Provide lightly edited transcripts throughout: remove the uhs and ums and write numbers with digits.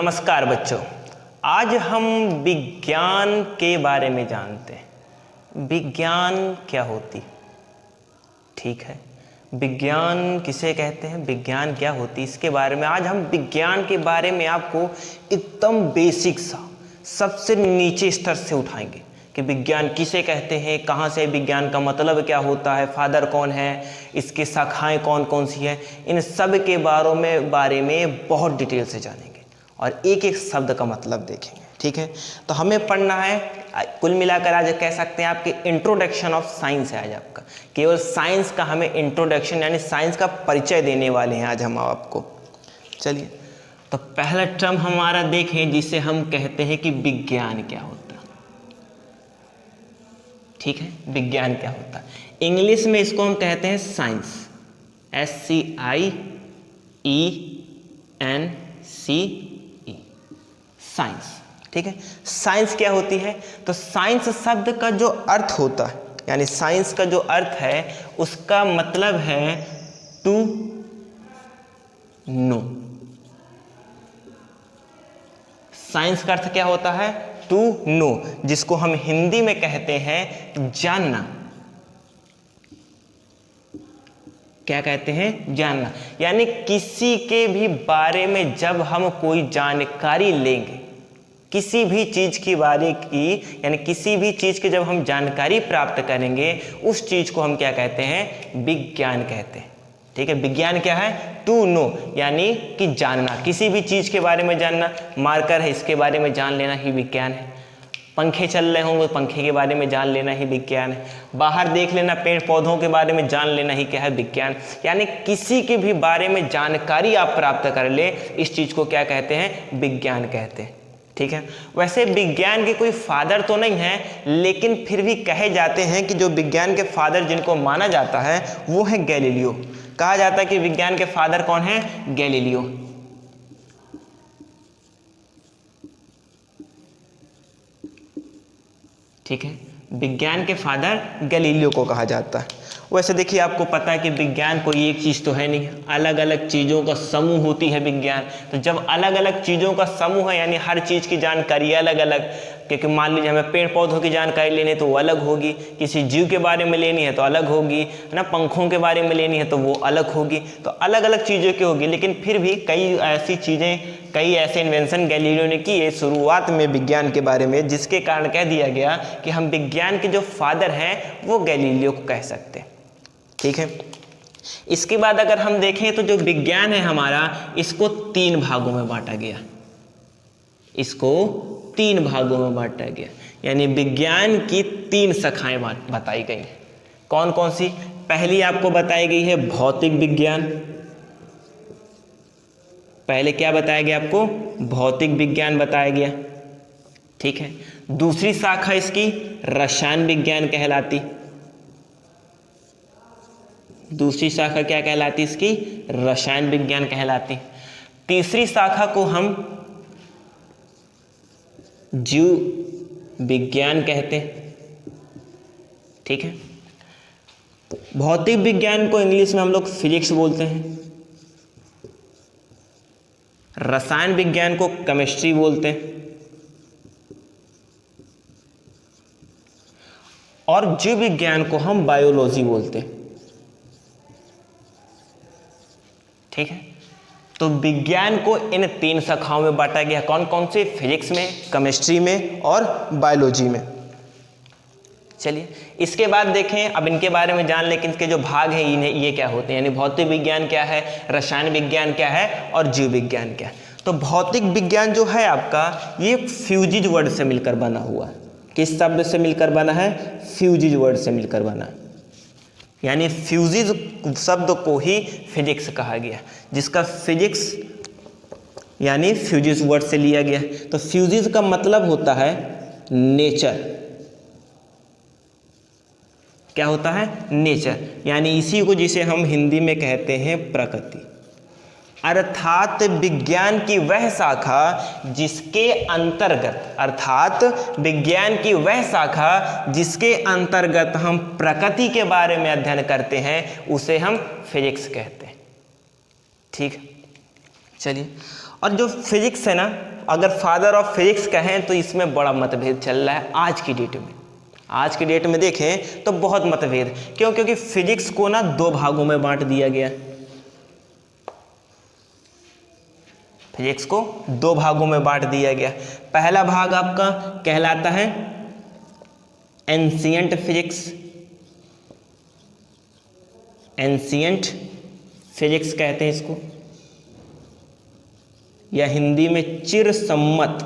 नमस्कार बच्चों, आज हम विज्ञान के बारे में जानते हैं। विज्ञान क्या होती? ठीक है, विज्ञान किसे कहते हैं, विज्ञान क्या होती, इसके बारे में आज हम विज्ञान के बारे में आपको एकदम बेसिक सा सबसे नीचे स्तर से उठाएंगे कि विज्ञान किसे कहते हैं, कहाँ से विज्ञान का मतलब क्या होता है, फादर कौन है, इसकी शाखाएं कौन कौन सी हैं, इन सब के बारे में बहुत डिटेल से जानेंगे और एक एक शब्द का मतलब देखेंगे। ठीक है, तो हमें पढ़ना है, कुल मिलाकर आज कह सकते हैं आपके इंट्रोडक्शन ऑफ साइंस है। आज आपका केवल साइंस का हमें इंट्रोडक्शन यानी साइंस का परिचय देने वाले हैं आज हम आपको। चलिए, तो पहला टर्म हमारा देखें जिसे हम कहते हैं कि विज्ञान क्या होता है। ठीक है, विज्ञान क्या होता है, इंग्लिश में इसको हम कहते हैं साइंस, SCIENCE, साइंस। ठीक है, साइंस क्या होती है, तो साइंस शब्द का जो अर्थ होता है यानी साइंस का जो अर्थ है उसका मतलब है टू नो। साइंस का अर्थ क्या होता है, टू नो, जिसको हम हिंदी में कहते हैं जानना। क्या कहते हैं, जानना, यानी किसी के भी बारे में जब हम कोई जानकारी लेंगे, किसी भी चीज की बारे की यानी किसी भी चीज की जब हम जानकारी प्राप्त करेंगे उस चीज को हम क्या कहते हैं, विज्ञान कहते हैं। ठीक है, विज्ञान क्या है, टू नो, यानी कि जानना, किसी भी चीज के बारे में जानना। मार्कर है, इसके बारे में जान लेना ही विज्ञान है। पंखे चल रहे होंगे, पंखे के बारे में जान लेना ही विज्ञान है। बाहर देख लेना, पेड़ पौधों के बारे में जान लेना ही क्या है, विज्ञान। यानी किसी के भी बारे में जानकारी आप प्राप्त कर ले, इस चीज को क्या कहते हैं, विज्ञान कहते हैं। ठीक है, वैसे विज्ञान के कोई फादर तो नहीं है, लेकिन फिर भी कहे जाते हैं कि जो विज्ञान के फादर जिनको माना जाता है वो है गैलीलियो। कहा जाता है कि विज्ञान के फादर कौन है, गैलीलियो। ठीक है, विज्ञान के फादर गैलीलियो को कहा जाता है। वैसे देखिए, आपको पता है कि विज्ञान कोई एक चीज़ तो है नहीं, अलग अलग चीज़ों का समूह होती है विज्ञान। तो जब अलग अलग चीज़ों का समूह है यानी हर चीज़ की जानकारी अलग अलग, क्योंकि मान लीजिए हमें पेड़ पौधों की जानकारी लेनी है तो वो अलग होगी, किसी जीव के बारे में लेनी है तो अलग होगी, है ना, पंखों के बारे में लेनी है तो वो अलग होगी। तो अलग अलग चीज़ों की होगी, लेकिन फिर भी कई ऐसी चीज़ें, कई ऐसे इन्वेंशन गैलीलियो ने किए शुरुआत में विज्ञान के बारे में, जिसके कारण कह दिया गया कि हम विज्ञान के जो फादर हैं वो गैलीलियो को कह सकते हैं। ठीक है, इसके बाद अगर हम देखें तो जो विज्ञान है हमारा, इसको तीन भागों में बांटा गया, इसको तीन भागों में बांटा गया, यानी विज्ञान की तीन शाखाएं बताई गई हैं। कौन कौन सी? पहली आपको बताई गई है भौतिक विज्ञान। पहले क्या बताया गया आपको, भौतिक विज्ञान बताया गया। ठीक है, दूसरी शाखा इसकी रसायन विज्ञान कहलाती। दूसरी शाखा क्या कहलाती इसकी, रसायन विज्ञान कहलाती। तीसरी शाखा को हम जीव विज्ञान कहते हैं। ठीक है, भौतिक विज्ञान को इंग्लिश में हम लोग फिजिक्स बोलते हैं, रसायन विज्ञान को केमिस्ट्री बोलते हैं और जीव विज्ञान को हम बायोलॉजी बोलते हैं। ठीक है, तो विज्ञान को इन तीन शाखाओं में बांटा गया। कौन कौन से? फिजिक्स में, केमिस्ट्री में और बायोलॉजी में। चलिए, इसके बाद देखें, अब इनके बारे में जान लें कि इनके जो भाग हैं इन्हें ये क्या होते हैं, यानी भौतिक विज्ञान क्या है, रसायन विज्ञान क्या है और जीव विज्ञान क्या है। तो भौतिक विज्ञान जो है आपका, ये फ्यूजिज वर्ड से मिलकर बना हुआ है। किस शब्द से मिलकर बना है? फ्यूजिज वर्ड से मिलकर बना है, यानी फ्यूजिज शब्द को ही फिजिक्स कहा गया, जिसका फिजिक्स यानी फ्यूजिज वर्ड से लिया गया। तो फ्यूजिज का मतलब होता है नेचर। क्या होता है? नेचर, यानी इसी को जिसे हम हिंदी में कहते हैं प्रकृति। अर्थात विज्ञान की वह शाखा जिसके अंतर्गत, अर्थात विज्ञान की वह शाखा जिसके अंतर्गत हम प्रकृति के बारे में अध्ययन करते हैं उसे हम फिजिक्स कहते हैं। ठीक, चलिए, और जो फिजिक्स है ना, अगर फादर ऑफ फिजिक्स कहें तो इसमें बड़ा मतभेद चल रहा है आज की डेट में। आज की डेट में देखें तो बहुत मतभेद, क्यों? क्योंकि फिजिक्स को ना दो भागों में बांट दिया गया। फिजिक्स को दो भागों में बांट दिया गया। पहला भाग आपका कहलाता है एंशिएंट फिजिक्स, एंशिएंट फिजिक्स कहते हैं इसको, या हिंदी में चिरसम्मत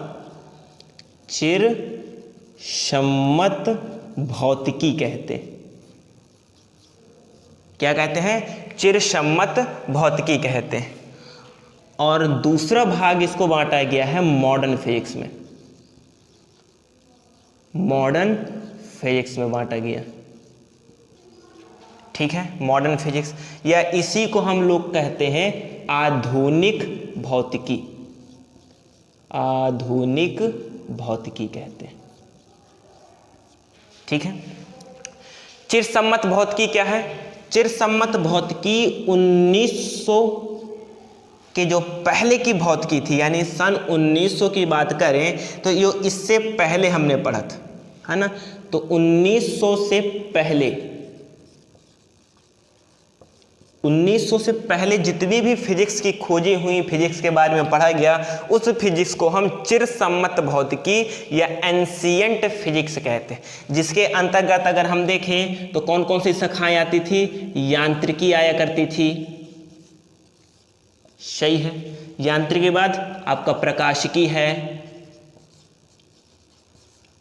भौतिकी कहते हैं। क्या कहते हैं? चिरसम्मत भौतिकी कहते हैं। और दूसरा भाग इसको बांटा गया है मॉडर्न फिजिक्स में, मॉडर्न फिजिक्स में बांटा गया। ठीक है, मॉडर्न फिजिक्स, या इसी को हम लोग कहते हैं आधुनिक भौतिकी, आधुनिक भौतिकी कहते हैं। ठीक है, चिरसम्मत भौतिकी क्या है? चिरसम्मत भौतिकी 1900 के जो पहले की भौतिकी थी, यानी सन 1900 की बात करें तो ये इससे पहले हमने पढ़ा था, है ना। तो 1900 से पहले, 1900 से पहले जितनी भी फिजिक्स की खोजें हुई, फिजिक्स के बारे में पढ़ा गया, उस फिजिक्स को हम चिरसम्मत भौतिकी या एंशिएंट फिजिक्स कहते हैं। जिसके अंतर्गत अगर हम देखें तो कौन कौन सी शाखाएं आती थी? यांत्रिकी आया करती थी, सही है। यांत्रिकी के बाद आपका प्रकाशिकी है,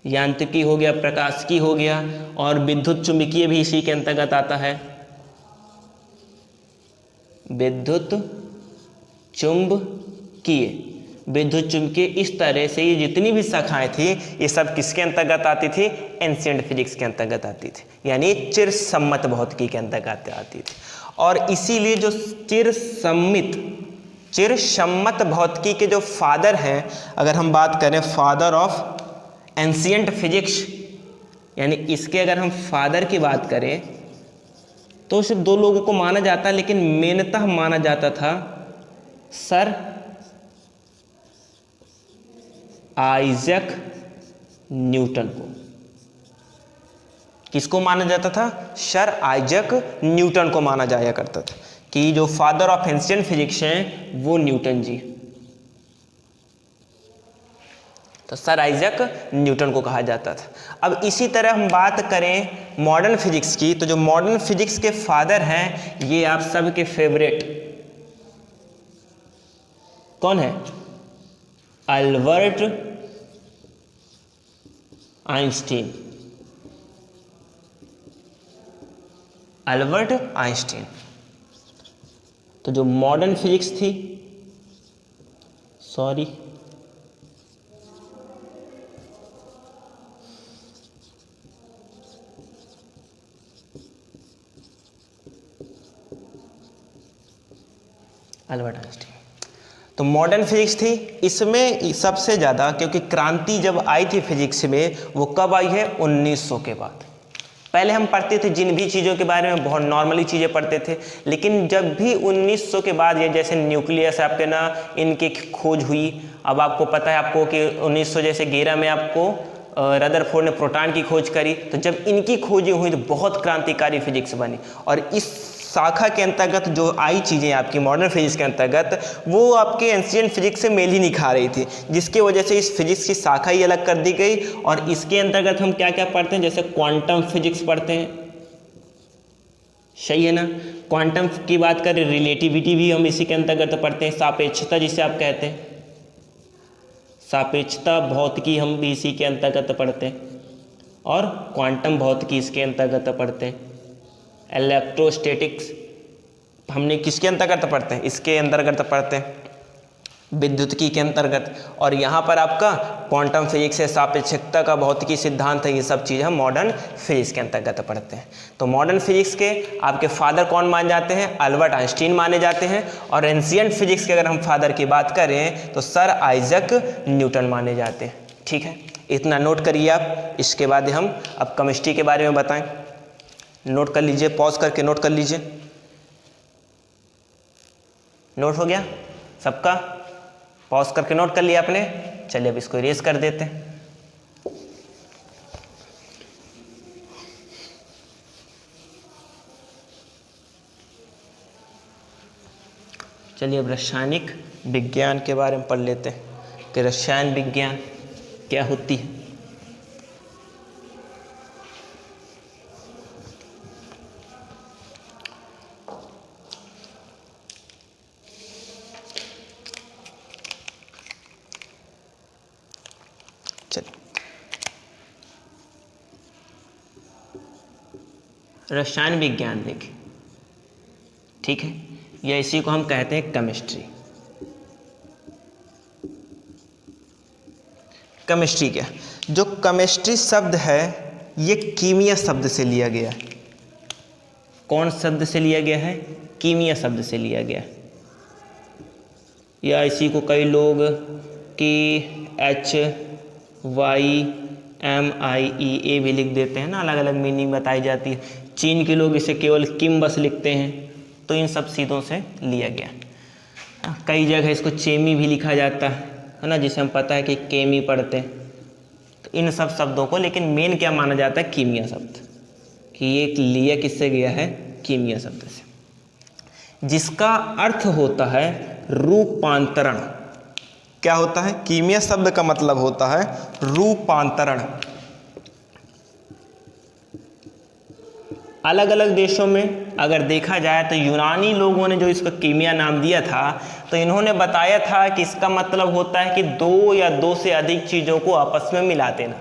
यांत्रिकी हो गया, प्रकाशिकी हो गया, और विद्युत चुंबकीय भी इसी के अंतर्गत आता है, विद्युत चुंबकीय, विद्युत चुंबकीय। इस तरह से ये जितनी भी शाखाएं थी ये सब किसके अंतर्गत आती थी? एंशिएंट फिजिक्स के अंतर्गत आती थी, यानी चिरसम्मत भौतिकी के अंतर्गत आती थी। और इसीलिए जो चिरसम्मत भौतिकी के जो फादर हैं, अगर हम बात करें फादर ऑफ एंशिएंट फिजिक्स, यानी इसके अगर हम फादर की बात करें तो सिर्फ दो लोगों को माना जाता है, लेकिन मेनतः माना जाता था सर आइजैक न्यूटन को। किसको माना जाता था? सर आइजैक न्यूटन को माना जाया करता था कि जो फादर ऑफ एंशिएंट फिजिक्स हैं वो न्यूटन जी। तो सर आइजैक न्यूटन को कहा जाता था। अब इसी तरह हम बात करें मॉडर्न फिजिक्स की, तो जो मॉडर्न फिजिक्स के फादर हैं ये आप सबके फेवरेट कौन है? Albert Einstein, Albert Einstein. तो जो मॉडर्न फिजिक्स थी, सॉरी, अल्बर्ट आइंस्टीन, तो मॉडर्न फिजिक्स थी। इसमें सबसे ज़्यादा, क्योंकि क्रांति जब आई थी फिजिक्स में वो कब आई है? 1900 के बाद। पहले हम पढ़ते थे जिन भी चीज़ों के बारे में बहुत नॉर्मली चीज़ें पढ़ते थे, लेकिन जब भी 1900 के बाद ये जैसे न्यूक्लियस आपके ना इनकी खोज हुई। अब आपको पता है आपको कि 1911 में आपको रदरफोर्ड ने प्रोटॉन की खोज करी। तो जब इनकी खोजें हुई तो बहुत क्रांतिकारी फिजिक्स बनी। और इस शाखा के अंतर्गत जो आई चीज़ें आपकी मॉडर्न फिजिक्स के अंतर्गत वो आपके एंशिएंट फिजिक्स से मेल ही नहीं खा रही थी, जिसकी वजह से इस फिजिक्स की शाखा ही अलग कर दी गई। और इसके अंतर्गत हम क्या क्या पढ़ते हैं? जैसे क्वांटम फिजिक्स पढ़ते हैं, सही है ना। क्वांटम की बात करें, रिलेटिविटी भी हम इसी के अंतर्गत पढ़ते हैं। सापेक्षता जिसे आप कहते हैं, सापेक्षता भौतिकी हम भी इसी के अंतर्गत पढ़ते हैं। और क्वांटम भौतिकी इसके अंतर्गत पढ़ते हैं। इलेक्ट्रोस्टैटिक्स हमने किसके अंतर्गत पढ़ते हैं? इसके अंतर्गत पढ़ते हैं, विद्युतिकी के अंतर्गत। और यहाँ पर आपका क्वांटम फिजिक्स है, सापेक्षता का भौतिकी सिद्धांत है, ये सब चीज़ हम मॉडर्न फिजिक्स के अंतर्गत पढ़ते हैं। तो मॉडर्न फिजिक्स के आपके फादर कौन माने जाते हैं? अल्बर्ट आइंस्टीन माने जाते हैं। और एंशिएंट फिजिक्स के अगर हम फादर की बात करें तो सर आइजैक न्यूटन माने जाते हैं। ठीक है, इतना नोट करिए आप। इसके बाद हम अब केमिस्ट्री के बारे में बताएं। नोट कर लीजिए, पॉज करके नोट कर लीजिए। नोट हो गया सबका? पॉज करके नोट कर लिया आपने? चलिए अब इसको इरेज कर देते हैं। चलिए अब रासायनिक विज्ञान के बारे में पढ़ लेते हैं कि रसायन विज्ञान क्या होती है। रसायन विज्ञान देखें, ठीक है, या इसी को हम कहते हैं केमिस्ट्री। केमिस्ट्री क्या, जो केमिस्ट्री शब्द है ये कीमिया शब्द से लिया गया है। कौन शब्द से लिया गया है? कीमिया शब्द से लिया गया है। या इसी को कई लोग कि HYMIE भी लिख देते हैं ना, अलग अलग मीनिंग बताई जाती है। चीन के लोग इसे केवल किम बस लिखते हैं, तो इन सब चीज़ों से लिया गया। कई जगह इसको चेमी भी लिखा जाता है ना, जिसे हम पता है कि केमी पढ़ते हैं। तो इन सब शब्दों को लेकिन मेन क्या माना जाता है? कीमिया शब्द, कि ये लिया किससे गया है? कीमिया शब्द से, जिसका अर्थ होता है रूपांतरण। क्या होता है? कीमिया शब्द का मतलब होता है रूपांतरण। अलग अलग देशों में अगर देखा जाए तो यूनानी लोगों ने जो इसको कीमिया नाम दिया था, तो इन्होंने बताया था कि इसका मतलब होता है कि दो या दो से अधिक चीज़ों को आपस में मिला देना।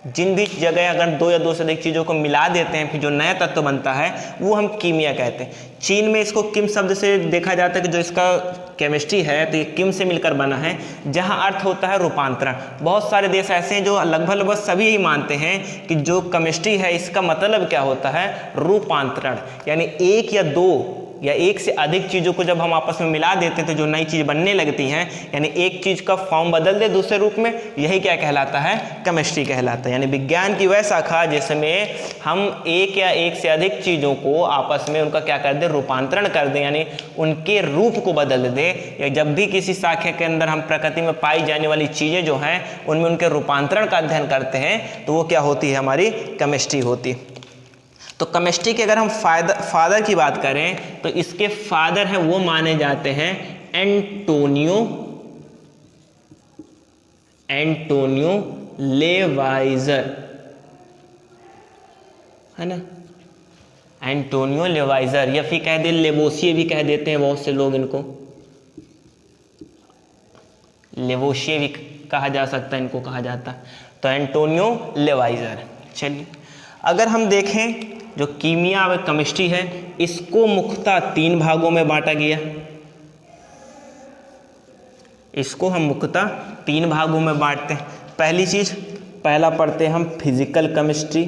जिन भी जगह अगर दो या दो से अधिक चीज़ों को मिला देते हैं फिर जो नया तत्व बनता है वो हम कीमिया कहते हैं। चीन में इसको किम शब्द से देखा जाता है कि जो इसका केमिस्ट्री है तो ये किम से मिलकर बना है, जहाँ अर्थ होता है रूपांतरण। बहुत सारे देश ऐसे हैं जो लगभग सभी यही मानते हैं कि जो केमिस्ट्री है इसका मतलब क्या होता है? रूपांतरण। यानी एक या दो या एक से अधिक चीज़ों को जब हम आपस में मिला देते हैं तो जो नई चीज़ बनने लगती हैं, यानी एक चीज़ का फॉर्म बदल दे दूसरे रूप में, यही क्या कहलाता है? केमिस्ट्री कहलाता है। यानी विज्ञान की वह शाखा जिसमें हम एक या एक से अधिक चीज़ों को आपस में उनका क्या कर दें? रूपांतरण कर दें, यानी उनके रूप को बदल दें। या जब भी किसी शाखा के अंदर हम प्रकृति में पाई जाने वाली चीज़ें जो हैं उनमें उनके रूपांतरण का अध्ययन करते हैं तो वो क्या होती है? हमारी केमिस्ट्री होती है। तो केमिस्ट्री के अगर हम फादर की बात करें तो इसके फादर हैं वो माने जाते हैं एंटोनियो लेवाइजर, है ना, एंटोनियो लेवाइजर, या फिर कह दे लेवोसिए भी कह देते हैं बहुत से लोग, इनको लेवोसिए भी कहा जा सकता है, इनको कहा जाता है। तो एंटोनियो लेवाइजर। चलिए अगर हम देखें जो कीमिया व केमिस्ट्री है इसको मुख्यतः 3 भागों में बांटा गया। इसको हम मुख्यतः 3 भागों में बांटते हैं। पहली चीज, पहला पढ़ते हैं हम फिजिकल केमिस्ट्री,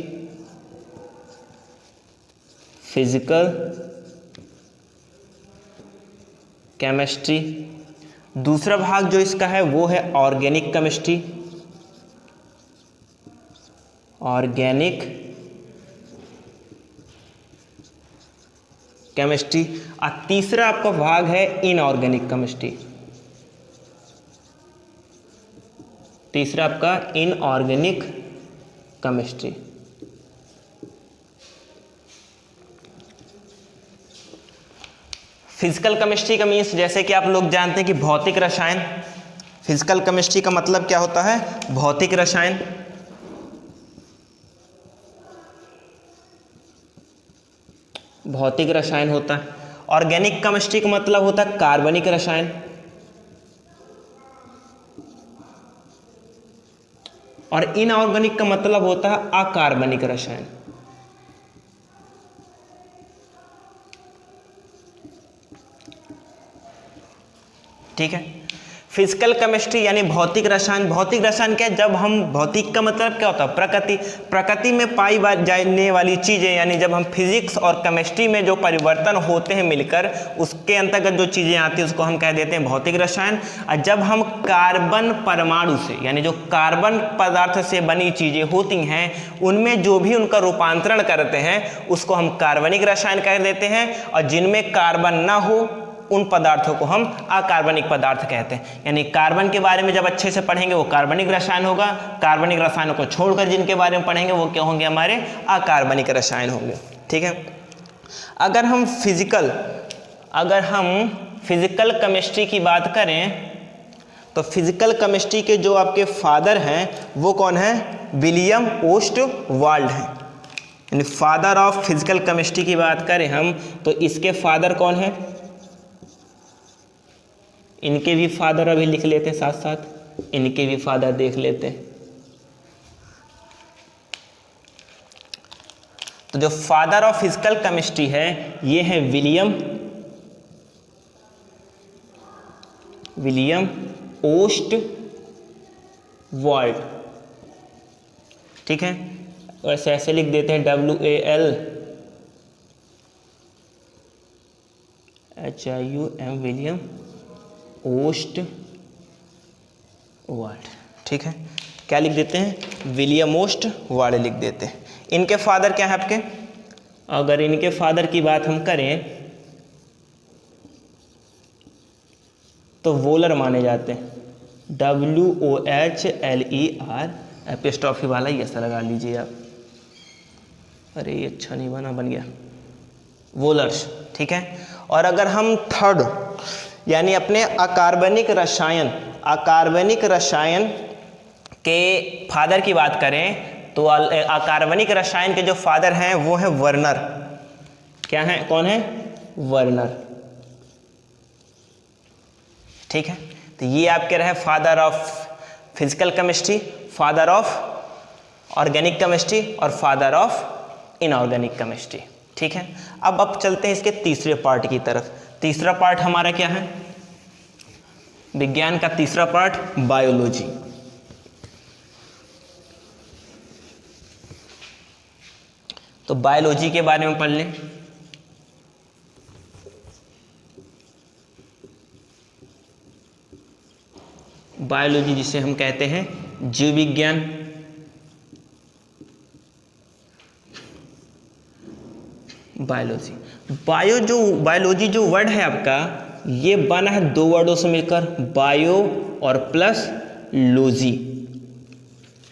फिजिकल केमिस्ट्री। दूसरा भाग जो इसका है वो है ऑर्गेनिक केमिस्ट्री, ऑर्गेनिक केमिस्ट्री। और तीसरा आपका भाग है इनऑर्गेनिक केमिस्ट्री, तीसरा आपका इनऑर्गेनिक केमिस्ट्री। फिजिकल केमिस्ट्री का मीन्स जैसे कि आप लोग जानते हैं कि भौतिक रसायन। फिजिकल केमिस्ट्री का मतलब क्या होता है? भौतिक रसायन। भौतिक रसायन होता है। ऑर्गेनिक केमिस्ट्री का मतलब होता है कार्बनिक रसायन। और इनऑर्गेनिक का मतलब होता है अकार्बनिक रसायन। ठीक है। फिजिकल केमिस्ट्री यानी भौतिक रसायन। भौतिक रसायन क्या है? जब हम, भौतिक का मतलब क्या होता है? प्रकृति। प्रकृति में पाई जाने वाली चीज़ें, यानी जब हम फिजिक्स और केमिस्ट्री में जो परिवर्तन होते हैं मिलकर, उसके अंतर्गत जो चीज़ें आती हैं उसको हम कह देते हैं भौतिक रसायन। और जब हम कार्बन परमाणु से, यानी जो कार्बन पदार्थ से बनी चीज़ें होती हैं उनमें जो भी उनका रूपांतरण करते हैं उसको हम कार्बनिक रसायन कह देते हैं। और जिनमें कार्बन ना हो उन पदार्थों को हम अकार्बनिक पदार्थ कहते हैं। यानी कार्बन के बारे में जब अच्छे से पढ़ेंगे वो कार्बनिक रसायन होगा, कार्बनिक रसायनों को छोड़कर जिनके बारे में पढ़ेंगे वो क्या होंगे, हमारे अकार्बनिक रसायन होंगे। ठीक है। अगर हम फिजिकल केमिस्ट्री की बात करें तो फिजिकल केमिस्ट्री के जो आपके फादर हैं वो कौन है, विलियम ओस्टवाल्ड हैं। यानी फादर ऑफ फिजिकल केमिस्ट्री की बात करें हम तो इसके फादर कौन है, इनके भी फादर अभी लिख लेते हैं, साथ साथ इनके भी फादर देख लेते हैं। तो जो फादर ऑफ फिजिकल केमिस्ट्री है ये है विलियम ओस्टवाल्ड। ठीक है, वैसे ऐसे लिख देते हैं WALHIUM, विलियम ओस्टवाल्ड। ठीक है, क्या लिख देते हैं, विलियम ओस्टवाल्ड लिख देते हैं। इनके फादर क्या है आपके, अगर इनके फादर की बात हम करें तो वोलर माने जाते हैं, WOHLER, एपिस्ट्रॉफी वाला ही ऐसा लगा लीजिए आप। अरे ये अच्छा नहीं बन गया, वोलर्स। ठीक है। और अगर हम थर्ड यानी अपने अकार्बनिक रसायन के फादर की बात करें तो अकार्बनिक रसायन के जो फादर हैं वो है वर्नर। क्या है, कौन है, वर्नर। ठीक है। तो ये आपके रहे father of physical chemistry, father of organic chemistry और फादर ऑफ इनऑर्गेनिक केमिस्ट्री। ठीक है। अब चलते हैं इसके तीसरे पार्ट की तरफ। तीसरा पार्ट हमारा क्या है, विज्ञान का तीसरा पार्ट बायोलॉजी। तो बायोलॉजी के बारे में पढ़ लें। बायोलॉजी जिसे हम कहते हैं जीव विज्ञान। बायोलॉजी जो वर्ड है आपका ये बना है दो वर्डों से मिलकर, बायो और प्लस लॉजी।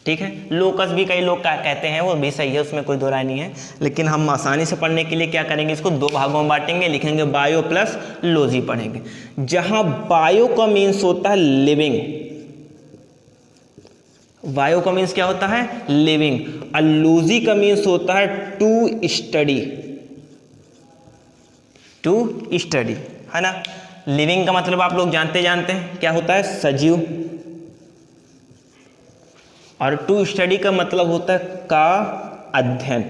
ठीक है। लोकस भी कई लोग कहते हैं, वो भी सही है, उसमें कोई दो राय नहीं है, लेकिन हम आसानी से पढ़ने के लिए क्या करेंगे, इसको दो भागों में बांटेंगे, लिखेंगे बायो प्लस लॉजी पढ़ेंगे। जहां बायो का मीन्स होता है लिविंग, बायो का मीन्स क्या होता है, लिविंग, और लॉजी का मीन्स होता है टू स्टडी, है ना। लिविंग का मतलब आप लोग जानते हैं क्या होता है, सजीव, और टू स्टडी का मतलब होता है का अध्ययन।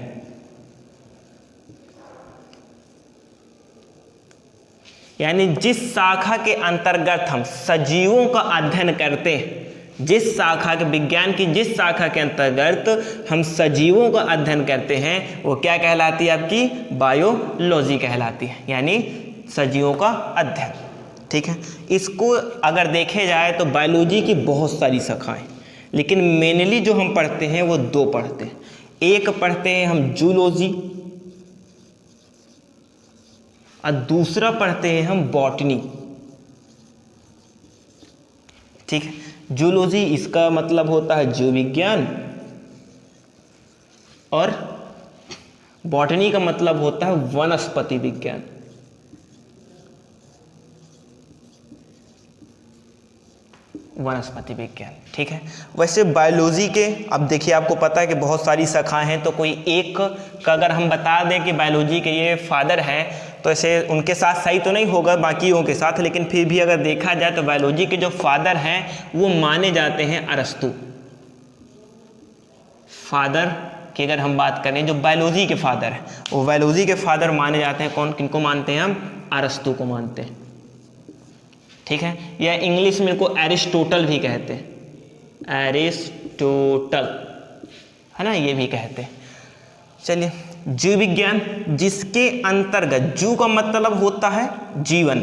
यानी जिस शाखा के अंतर्गत हम सजीवों का अध्ययन करते हैं, जिस शाखा के विज्ञान की जिस शाखा के अंतर्गत हम सजीवों का अध्ययन करते हैं वो क्या कहलाती है, आपकी बायोलॉजी कहलाती है, यानी सजीवों का अध्ययन। ठीक है। इसको अगर देखे जाए तो बायोलॉजी की बहुत सारी शाखाएं, लेकिन मेनली जो हम पढ़ते हैं वो दो पढ़ते हैं। एक पढ़ते हैं हम जूलॉजी और दूसरा पढ़ते हैं हम बॉटनी। ठीक है। जूलॉजी इसका मतलब होता है जीव विज्ञान और बॉटनी का मतलब होता है वनस्पति विज्ञान। वनस्पति विज्ञान। ठीक है। वैसे बायोलॉजी के अब देखिए आपको पता है कि बहुत सारी शाखाएं हैं, तो कोई एक का अगर हम बता दें कि बायोलॉजी के ये फादर हैं तो ऐसे उनके साथ सही तो नहीं होगा बाकियों के साथ, लेकिन फिर भी अगर देखा जाए तो बायोलॉजी के जो फादर हैं वो माने जाते हैं अरस्तु। फादर की अगर हम बात करें, जो बायोलॉजी के फादर हैं वो बायोलॉजी के फादर माने जाते हैं, कौन किनको मानते हैं हम, अरस्तु को मानते हैं। ठीक है। या इंग्लिश में इनको एरिस्टोटल भी कहते हैं, एरिस्टोटल, है ना, ये भी कहते हैं। चलिए, जीव विज्ञान जिसके अंतर्गत, जीव का मतलब होता है जीवन,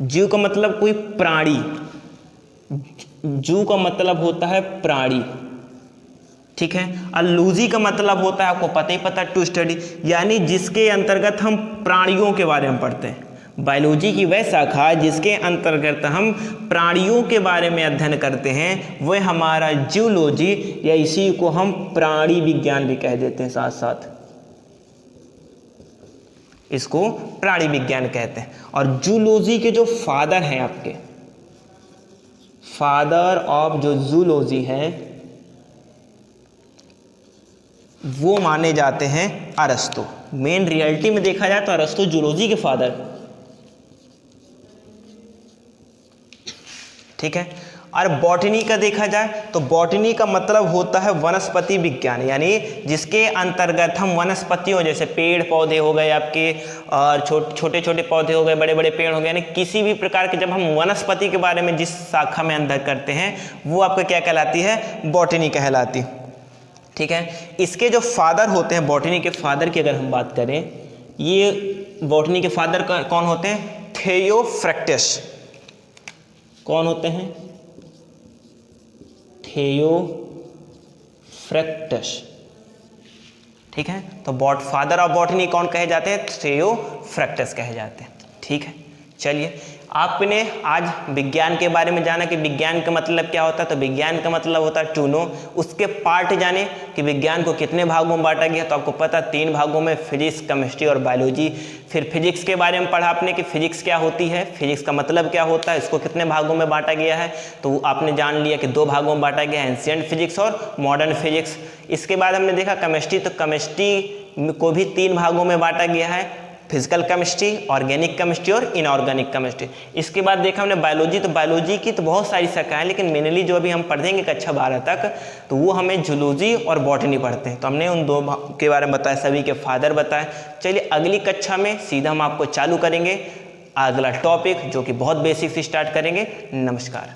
जीव का मतलब कोई प्राणी, जीव का मतलब होता है प्राणी। ठीक है। और लॉजी का मतलब होता है, आपको पता ही पता, टू स्टडी, यानी जिसके अंतर्गत हम प्राणियों के बारे में पढ़ते हैं। बायोलॉजी की वह शाखा जिसके अंतर्गत हम प्राणियों के बारे में अध्ययन करते हैं वह हमारा जूलॉजी, या इसी को हम प्राणी विज्ञान भी कह देते हैं, साथ साथ इसको प्राणी विज्ञान कहते हैं। और जूलॉजी के जो फादर हैं, आपके फादर ऑफ जो जूलॉजी है वो माने जाते हैं अरस्तु। मेन रियलिटी में देखा जाए तो अरस्तु जूलॉजी के फादर, ठीक है। और बॉटनी का देखा जाए तो बॉटनी का मतलब होता है वनस्पति विज्ञान, यानी जिसके अंतर्गत हम वनस्पतियों जैसे पेड़ पौधे हो गए आपके, और छोटे छोटे पौधे हो गए, बड़े बड़े पेड़ हो गए, यानी किसी भी प्रकार के जब हम वनस्पति के बारे में जिस शाखा में अध्ययन करते हैं वो आपका क्या कहलाती है, बॉटनी कहलाती, ठीक है। इसके जो फादर होते हैं, बॉटनी के फादर की अगर हम बात करें, ये बॉटनी के फादर कौन होते हैं, थियोफ्रैक्टस। कौन होते हैं, थियोफ्रैक्टस, ठीक है। तो फादर ऑफ बॉटनी कौन कहे जाते हैं, थियोफ्रैक्टस कहे जाते हैं, ठीक है। चलिए, आपने आज विज्ञान के बारे में जाना कि विज्ञान का मतलब क्या होता है, तो विज्ञान का मतलब होता है टू नो। उसके पार्ट जाने कि विज्ञान को कितने भागों में बांटा गया, तो आपको पता 3 भागों में, फिजिक्स, केमिस्ट्री और बायोलॉजी। फिर फिजिक्स के बारे में पढ़ा आपने कि फिजिक्स क्या होती है, फिजिक्स का मतलब क्या होता है, इसको कितने भागों में बांटा गया है, तो आपने जान लिया कि 2 भागों में बांटा गया है, एंशिएंट फिजिक्स और मॉडर्न फिजिक्स। इसके बाद हमने देखा केमिस्ट्री, तो केमिस्ट्री को भी 3 भागों में बांटा गया है, फिजिकल केमिस्ट्री, ऑर्गेनिक केमिस्ट्री और इनऑर्गेनिक केमिस्ट्री। इसके बाद देखा हमने बायोलॉजी, तो बायोलॉजी की तो बहुत सारी शाखाएं, लेकिन मेनली जो अभी हम पढ़ेंगे कक्षा 12 तक, तो वो हमें जूलॉजी और बॉटनी पढ़ते हैं। तो हमने उन 2 के बारे में बताया, सभी के फादर बताए। चलिए, अगली कक्षा में सीधा हम आपको चालू करेंगे अगला टॉपिक, जो कि बहुत बेसिक से स्टार्ट करेंगे। नमस्कार।